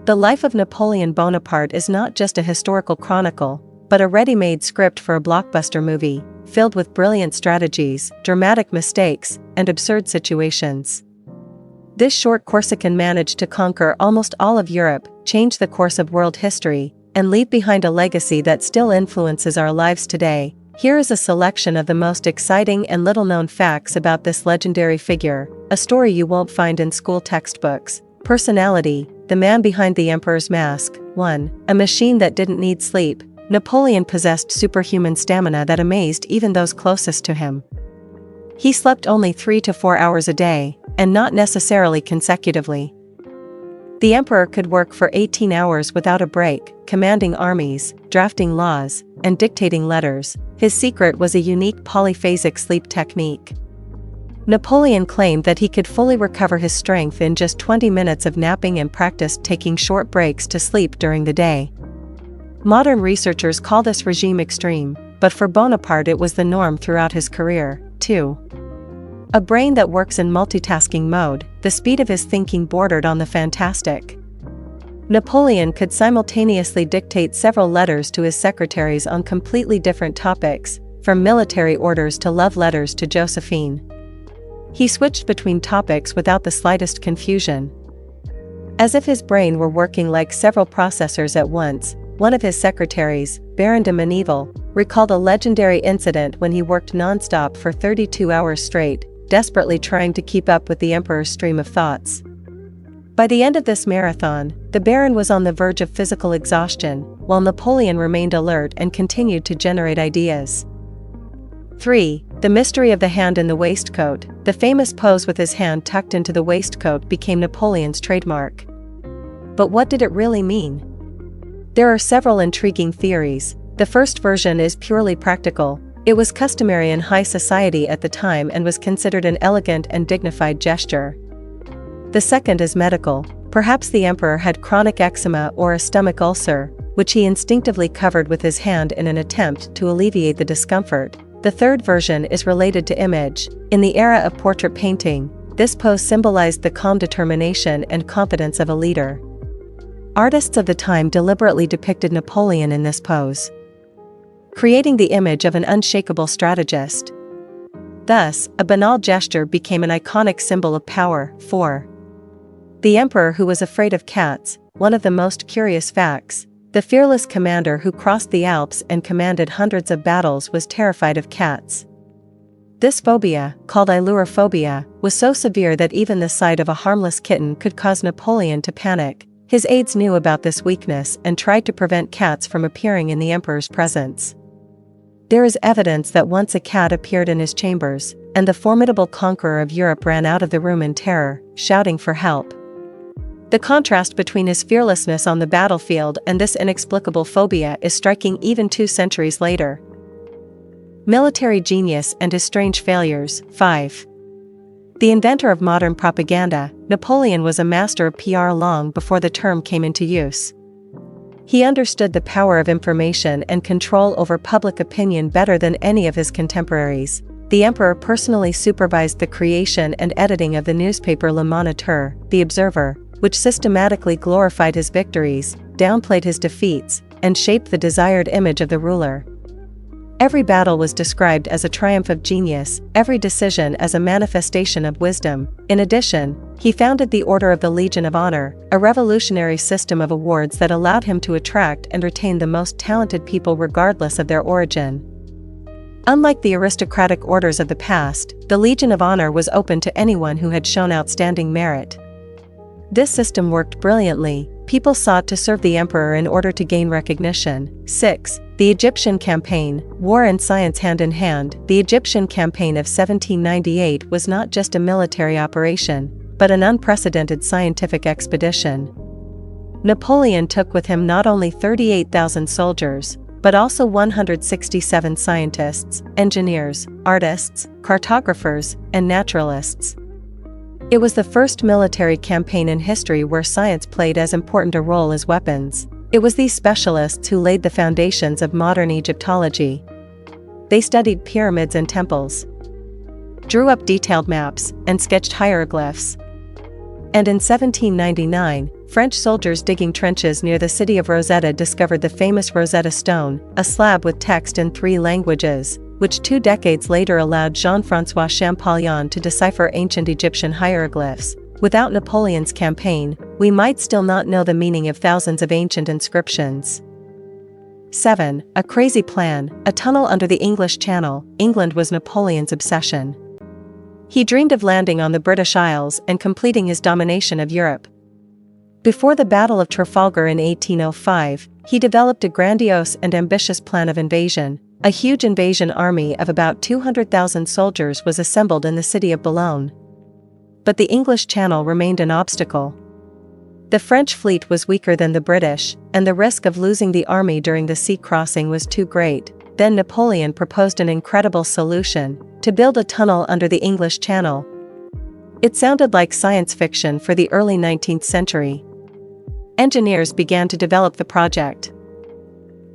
The life of Napoleon Bonaparte is not just a historical chronicle, but a ready-made script for a blockbuster movie, filled with brilliant strategies, dramatic mistakes, and absurd situations. This short Corsican managed to conquer almost all of Europe, change the course of world history, and leave behind a legacy that still influences our lives today. Here is a selection of the most exciting and little-known facts about this legendary figure, a story you won't find in school textbooks. Personality: the man behind the emperor's mask. 1. A machine that didn't need sleep. Napoleon possessed superhuman stamina that amazed even those closest to him. He slept only 3 to 4 hours a day, and not necessarily consecutively. The emperor could work for 18 hours without a break, commanding armies, drafting laws, and dictating letters. His secret was a unique polyphasic sleep technique. Napoleon claimed that he could fully recover his strength in just 20 minutes of napping and practiced taking short breaks to sleep during the day. Modern researchers call this regime extreme, but for Bonaparte it was the norm throughout his career. 2. A brain that works in multitasking mode. The speed of his thinking bordered on the fantastic. Napoleon could simultaneously dictate several letters to his secretaries on completely different topics, from military orders to love letters to Josephine. He switched between topics without the slightest confusion. As if his brain were working like several processors at once, one of his secretaries, Baron de Meneville, recalled a legendary incident when he worked non-stop for 32 hours straight, desperately trying to keep up with the emperor's stream of thoughts. By the end of this marathon, the Baron was on the verge of physical exhaustion, while Napoleon remained alert and continued to generate ideas. 3. The mystery of the hand in the waistcoat. The famous pose with his hand tucked into the waistcoat became Napoleon's trademark. But what did it really mean? There are several intriguing theories. The first version is purely practical. It was customary in high society at the time and was considered an elegant and dignified gesture. The second is medical. Perhaps the emperor had chronic eczema or a stomach ulcer, which he instinctively covered with his hand in an attempt to alleviate the discomfort. The third version is related to image. In the era of portrait painting, this pose symbolized the calm determination and confidence of a leader. Artists of the time deliberately depicted Napoleon in this pose, creating the image of an unshakable strategist. Thus, a banal gesture became an iconic symbol of power. 4. The emperor who was afraid of cats. One of the most curious facts: the fearless commander who crossed the Alps and commanded hundreds of battles was terrified of cats. This phobia, called phobia, was so severe that even the sight of a harmless kitten could cause Napoleon to panic. His aides knew about this weakness and tried to prevent cats from appearing in the emperor's presence. There is evidence that once a cat appeared in his chambers, and the formidable conqueror of Europe ran out of the room in terror, shouting for help. The contrast between his fearlessness on the battlefield and this inexplicable phobia is striking even 2 centuries later. Military genius and his strange failures. 5. The inventor of modern propaganda, Napoleon was a master of PR long before the term came into use. He understood the power of information and control over public opinion better than any of his contemporaries. The emperor personally supervised the creation and editing of the newspaper Le Moniteur, The Observer, which systematically glorified his victories, downplayed his defeats, and shaped the desired image of the ruler. Every battle was described as a triumph of genius, every decision as a manifestation of wisdom. In addition, he founded the Order of the Legion of Honor, a revolutionary system of awards that allowed him to attract and retain the most talented people regardless of their origin. Unlike the aristocratic orders of the past, the Legion of Honor was open to anyone who had shown outstanding merit. This system worked brilliantly. People sought to serve the emperor in order to gain recognition. 6. The Egyptian Campaign. War and science hand in hand. The Egyptian Campaign of 1798 was not just a military operation, but an unprecedented scientific expedition. Napoleon took with him not only 38,000 soldiers, but also 167 scientists, engineers, artists, cartographers, and naturalists. It was the first military campaign in history where science played as important a role as weapons. It was these specialists who laid the foundations of modern Egyptology. They studied pyramids and temples, drew up detailed maps, and sketched hieroglyphs. And in 1799, French soldiers digging trenches near the city of Rosetta discovered the famous Rosetta Stone, a slab with text in 3 languages, which 2 decades later allowed Jean-François Champollion to decipher ancient Egyptian hieroglyphs. Without Napoleon's campaign, we might still not know the meaning of thousands of ancient inscriptions. 7. A crazy plan, a tunnel under the English Channel. England was Napoleon's obsession. He dreamed of landing on the British Isles and completing his domination of Europe. Before the Battle of Trafalgar in 1805, he developed a grandiose and ambitious plan of invasion. A huge invasion army of about 200,000 soldiers was assembled in the city of Boulogne. But the English Channel remained an obstacle. The French fleet was weaker than the British, and the risk of losing the army during the sea crossing was too great. Then Napoleon proposed an incredible solution: to build a tunnel under the English Channel. It sounded like science fiction for the early 19th century. Engineers began to develop the project,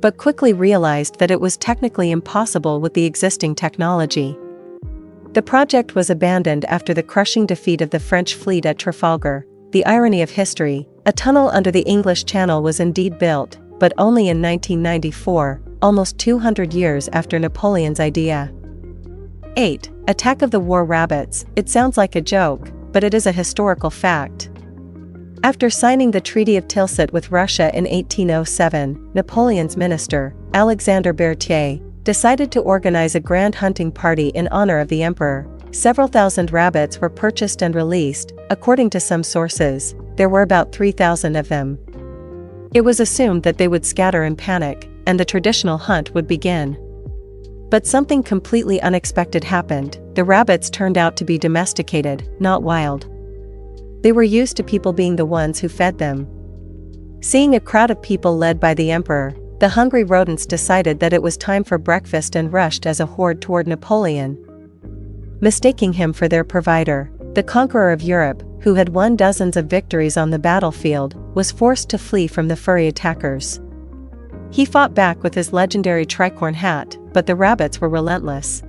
but quickly realized that it was technically impossible with the existing technology. The project was abandoned after the crushing defeat of the French fleet at Trafalgar. The irony of history, a tunnel under the English Channel was indeed built, but only in 1994, almost 200 years after Napoleon's idea. 8. Attack of the War Rabbits. It sounds like a joke, but it is a historical fact. After signing the Treaty of Tilsit with Russia in 1807, Napoleon's minister, Alexander Berthier, decided to organize a grand hunting party in honor of the emperor. Several thousand rabbits were purchased and released. According to some sources, there were about 3,000 of them. It was assumed that they would scatter in panic, and the traditional hunt would begin. But something completely unexpected happened. The rabbits turned out to be domesticated, not wild. They were used to people being the ones who fed them. Seeing a crowd of people led by the emperor, the hungry rodents decided that it was time for breakfast and rushed as a horde toward Napoleon, mistaking him for their provider. The conqueror of Europe, who had won dozens of victories on the battlefield, was forced to flee from the furry attackers. He fought back with his legendary tricorn hat, but the rabbits were relentless.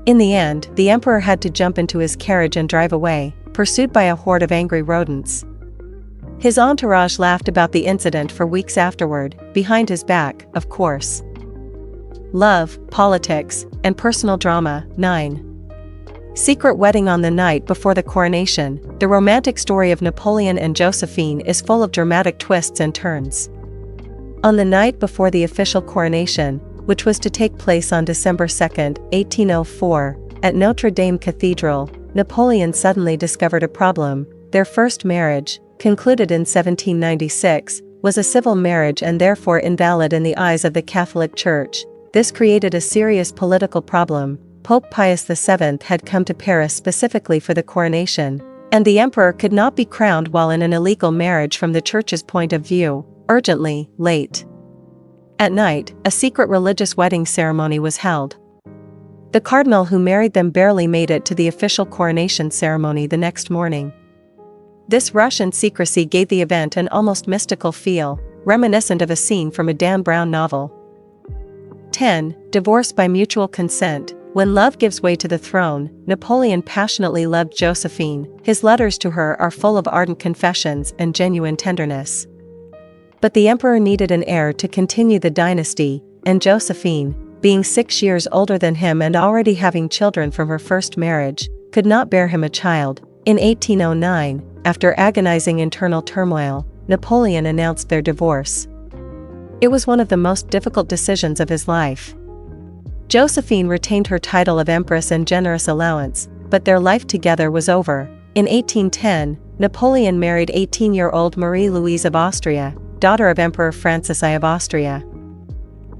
In the end, the emperor had to jump into his carriage and drive away, pursued by a horde of angry rodents. His entourage laughed about the incident for weeks afterward, behind his back, of course. Love, politics, and personal drama. 9. Secret wedding on the night before the coronation. The romantic story of Napoleon and Josephine is full of dramatic twists and turns. On the night before the official coronation, which was to take place on December 2, 1804, at Notre Dame Cathedral, Napoleon suddenly discovered a problem. Their first marriage, concluded in 1796, was a civil marriage and therefore invalid in the eyes of the Catholic Church. This created a serious political problem. Pope Pius VII had come to Paris specifically for the coronation, and the emperor could not be crowned while in an illegal marriage from the Church's point of view. Urgently, late at night, a secret religious wedding ceremony was held. The cardinal who married them barely made it to the official coronation ceremony the next morning. This rush and secrecy gave the event an almost mystical feel, reminiscent of a scene from a Dan Brown novel. 10. Divorce by mutual consent. When love gives way to the throne, Napoleon passionately loved Josephine. His letters to her are full of ardent confessions and genuine tenderness. But the emperor needed an heir to continue the dynasty, and Josephine, being 6 years older than him and already having children from her first marriage, could not bear him a child. In 1809, after agonizing internal turmoil, Napoleon announced their divorce. It was one of the most difficult decisions of his life. Josephine retained her title of Empress and generous allowance, but their life together was over. In 1810, Napoleon married 18-year-old Marie Louise of Austria, daughter of Emperor Francis I of Austria.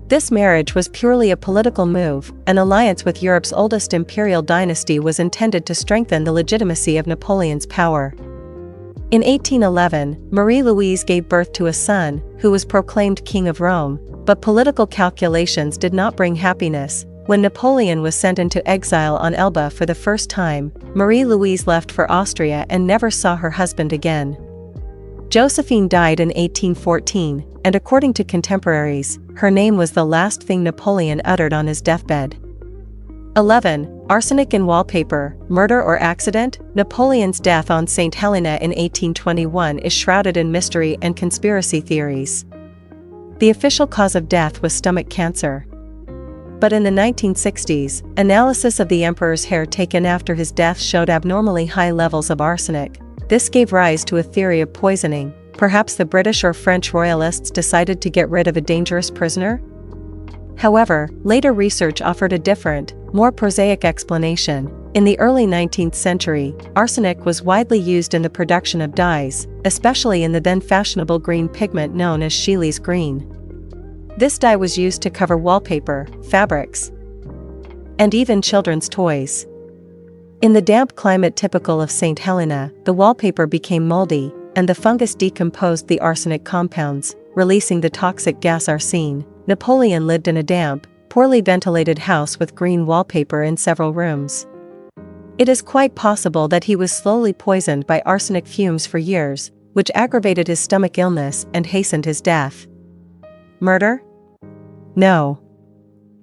This marriage was purely a political move. An alliance with Europe's oldest imperial dynasty was intended to strengthen the legitimacy of Napoleon's power. In 1811, Marie Louise gave birth to a son, who was proclaimed King of Rome, but political calculations did not bring happiness. When Napoleon was sent into exile on Elba for the first time, Marie Louise left for Austria and never saw her husband again. Josephine died in 1814, and according to contemporaries, her name was the last thing Napoleon uttered on his deathbed. 11. Arsenic in wallpaper, murder or accident? Napoleon's death on St. Helena in 1821 is shrouded in mystery and conspiracy theories. The official cause of death was stomach cancer. But in the 1960s, analysis of the emperor's hair taken after his death showed abnormally high levels of arsenic. This gave rise to a theory of poisoning. Perhaps the British or French royalists decided to get rid of a dangerous prisoner? However, later research offered a different, more prosaic explanation. In the early 19th century, arsenic was widely used in the production of dyes, especially in the then fashionable green pigment known as Scheele's green. This dye was used to cover wallpaper, fabrics, and even children's toys. In the damp climate typical of St. Helena, the wallpaper became moldy, and the fungus decomposed the arsenic compounds, releasing the toxic gas arsenic. Napoleon lived in a damp, poorly ventilated house with green wallpaper in several rooms. It is quite possible that he was slowly poisoned by arsenic fumes for years, which aggravated his stomach illness and hastened his death. Murder? No.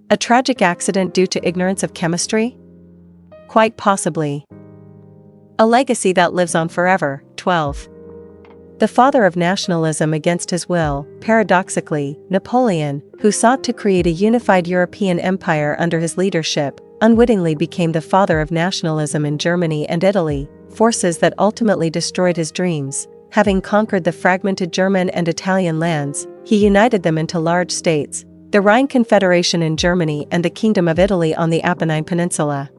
A tragic accident due to ignorance of chemistry? Quite possibly. A legacy that lives on forever. 12. The father of nationalism against his will, paradoxically, Napoleon, who sought to create a unified European empire under his leadership, unwittingly became the father of nationalism in Germany and Italy, forces that ultimately destroyed his dreams. Having conquered the fragmented German and Italian lands, he united them into large states, the Rhine Confederation in Germany and the Kingdom of Italy on the Apennine Peninsula.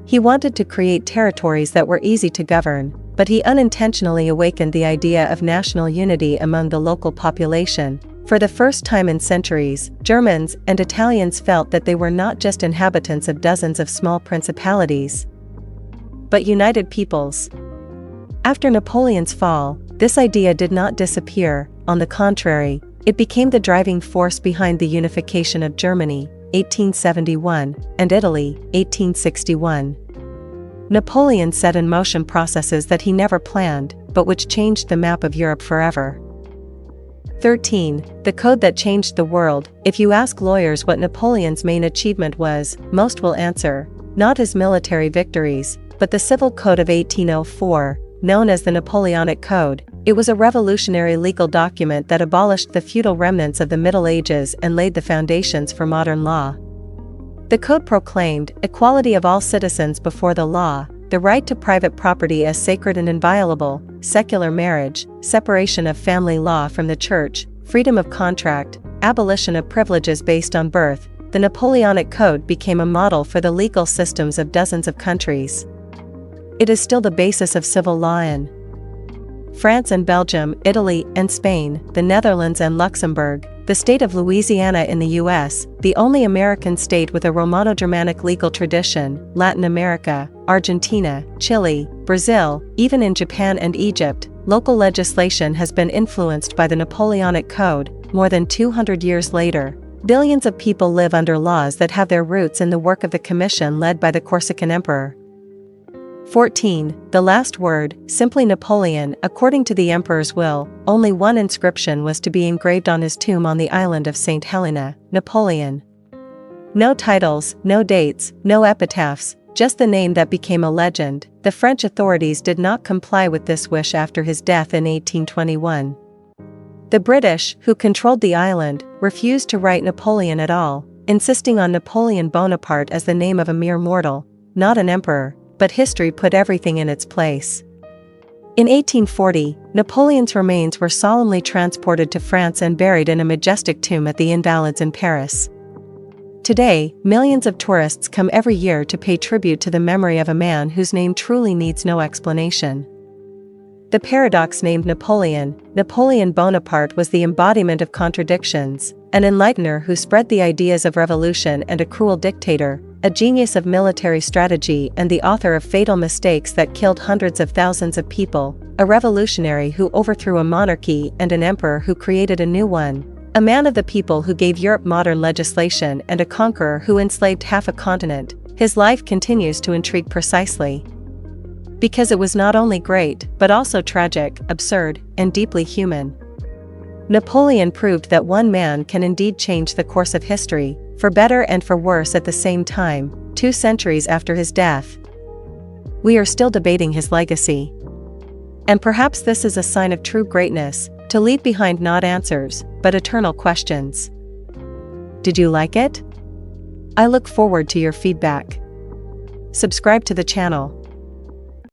He wanted to create territories that were easy to govern, but he unintentionally awakened the idea of national unity among the local population. For the first time in centuries, Germans and Italians felt that they were not just inhabitants of dozens of small principalities, but united peoples. After Napoleon's fall, this idea did not disappear. On the contrary, it became the driving force behind the unification of Germany, 1871, and Italy, 1861. Napoleon set in motion processes that he never planned, but which changed the map of Europe forever. 13. The code that changed the world. If you ask lawyers what Napoleon's main achievement was, most will answer, not his military victories, but the Civil Code of 1804, known as the Napoleonic Code. It was a revolutionary legal document that abolished the feudal remnants of the Middle Ages and laid the foundations for modern law. The code proclaimed equality of all citizens before the law, the right to private property as sacred and inviolable, secular marriage, separation of family law from the church, freedom of contract, abolition of privileges based on birth. The Napoleonic Code became a model for the legal systems of dozens of countries. It is still the basis of civil law in France and Belgium, Italy and Spain, the Netherlands and Luxembourg, the state of Louisiana in the US, the only American state with a Romano-Germanic legal tradition, Latin America, Argentina, Chile, Brazil, even in Japan and Egypt, local legislation has been influenced by the Napoleonic Code. More than 200 years later, billions of people live under laws that have their roots in the work of the commission led by the Corsican emperor. 14. The last word, simply Napoleon. According to the emperor's will, only one inscription was to be engraved on his tomb on the island of St. Helena, Napoleon. No titles, no dates, no epitaphs, just the name that became a legend. The French authorities did not comply with this wish after his death in 1821. The British, who controlled the island, refused to write Napoleon at all, insisting on Napoleon Bonaparte as the name of a mere mortal, not an emperor. But history put everything in its place. In 1840, Napoleon's remains were solemnly transported to France and buried in a majestic tomb at the Invalides in Paris. Today, millions of tourists come every year to pay tribute to the memory of a man whose name truly needs no explanation. The paradox named Napoleon, Napoleon Bonaparte was the embodiment of contradictions, an enlightener who spread the ideas of revolution and a cruel dictator, a genius of military strategy and the author of fatal mistakes that killed hundreds of thousands of people, a revolutionary who overthrew a monarchy and an emperor who created a new one, a man of the people who gave Europe modern legislation and a conqueror who enslaved half a continent. His life continues to intrigue precisely because it was not only great, but also tragic, absurd, and deeply human. Napoleon proved that one man can indeed change the course of history, for better and for worse at the same time. 2 centuries after his death. We are still debating his legacy. And perhaps this is a sign of true greatness, to leave behind not answers, but eternal questions. Did you like it? I look forward to your feedback. Subscribe to the channel.